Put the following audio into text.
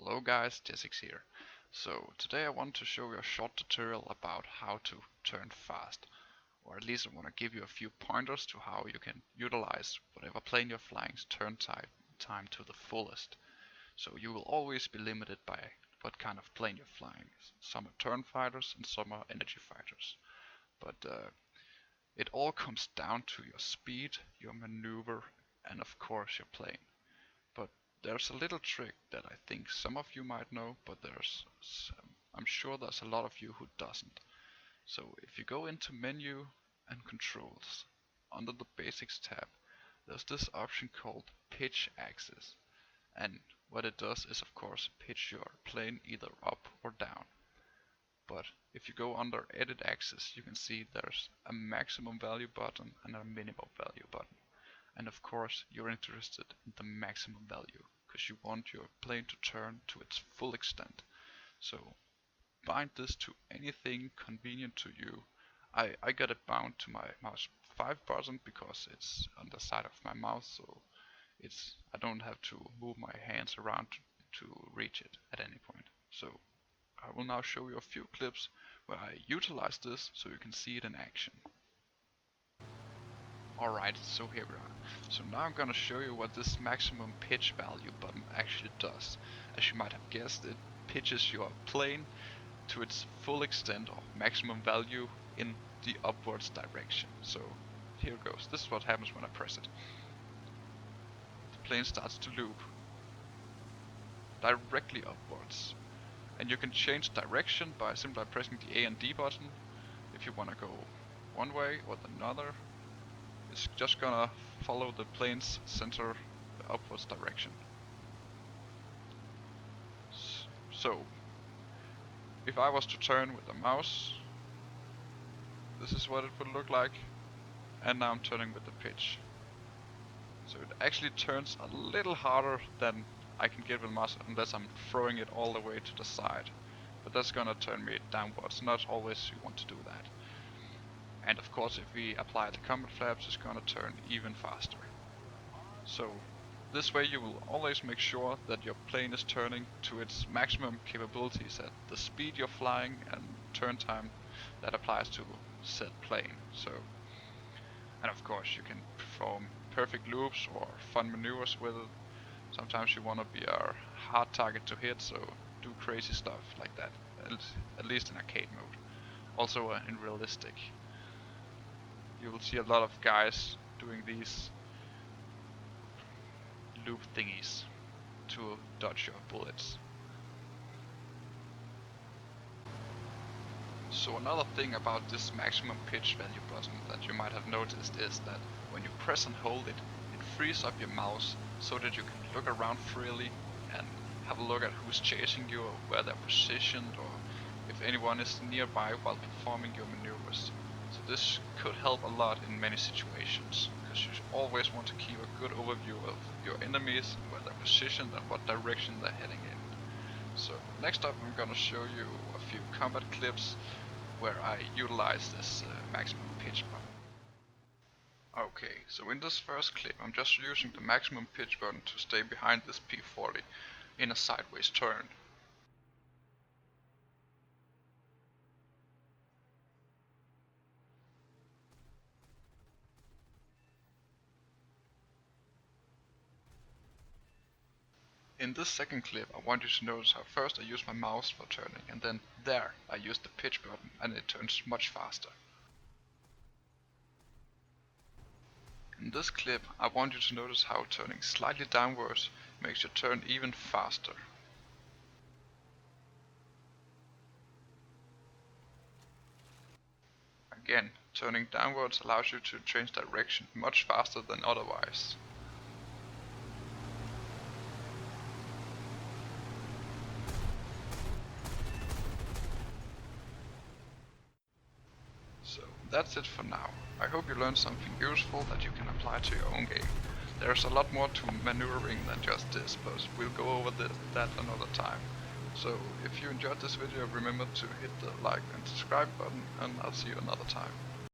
Hello guys, Jessix here. So today I want to show you a short tutorial about how to turn fast. Or at least I want to give you a few pointers to how you can utilize whatever plane you're flying's turn time to the fullest. So you will always be limited by what kind of plane you're flying. Some are turn fighters and some are energy fighters. But it all comes down to your speed, your maneuver, and of course your plane. But there's a little trick that I think some of you might know, but I'm sure there's a lot of you who doesn't. So if you go into menu and controls, under the basics tab, there's this option called pitch axis. And what it does is of course pitch your plane either up or down. But if you go under edit axis, you can see there's a maximum value button and a minimum value button. And of course you're interested in the maximum value because you want your plane to turn to its full extent. So bind this to anything convenient to you. I got it bound to my mouse 5 button because it's on the side of my mouse, so I don't have to move my hands around to reach it at any point. So I will now show you a few clips where I utilize this so you can see it in action. Alright, so here we are. So now I'm gonna show you what this maximum pitch value button actually does. As you might have guessed, it pitches your plane to its full extent or maximum value in the upwards direction. So here it goes. This is what happens when I press it. The plane starts to loop directly upwards. And you can change direction by simply pressing the A and D button if you want to go one way or another. It's just gonna follow the plane's center, the upwards direction. So, if I was to turn with the mouse, this is what it would look like, and now I'm turning with the pitch. So it actually turns a little harder than I can get with the mouse unless I'm throwing it all the way to the side. But that's gonna turn me downwards, not always you want to do that. And of course if we apply the combat flaps, it's gonna turn even faster. So this way you will always make sure that your plane is turning to its maximum capabilities at the speed you're flying and turn time that applies to said plane. So, and of course you can perform perfect loops or fun maneuvers with it. Sometimes you want to be a hard target to hit, so do crazy stuff like that, at least in arcade mode. Also in realistic. You will see a lot of guys doing these loop thingies to dodge your bullets. So another thing about this maximum pitch value button that you might have noticed is that when you press and hold it, it frees up your mouse so that you can look around freely and have a look at who's chasing you or where they're positioned or if anyone is nearby while performing your maneuvers. So this could help a lot in many situations, because you always want to keep a good overview of your enemies, where they're positioned and what direction they're heading in. So next up I'm gonna show you a few combat clips where I utilize this maximum pitch button. Okay, so in this first clip I'm just using the maximum pitch button to stay behind this P-40 in a sideways turn. In this second clip I want you to notice how first I use my mouse for turning and then there I use the pitch button and it turns much faster. In this clip I want you to notice how turning slightly downwards makes your turn even faster. Again, turning downwards allows you to change direction much faster than otherwise. So that's it for now. I hope you learned something useful that you can apply to your own game. There's a lot more to maneuvering than just this, but we'll go over that another time. So if you enjoyed this video, remember to hit the like and subscribe button, and I'll see you another time.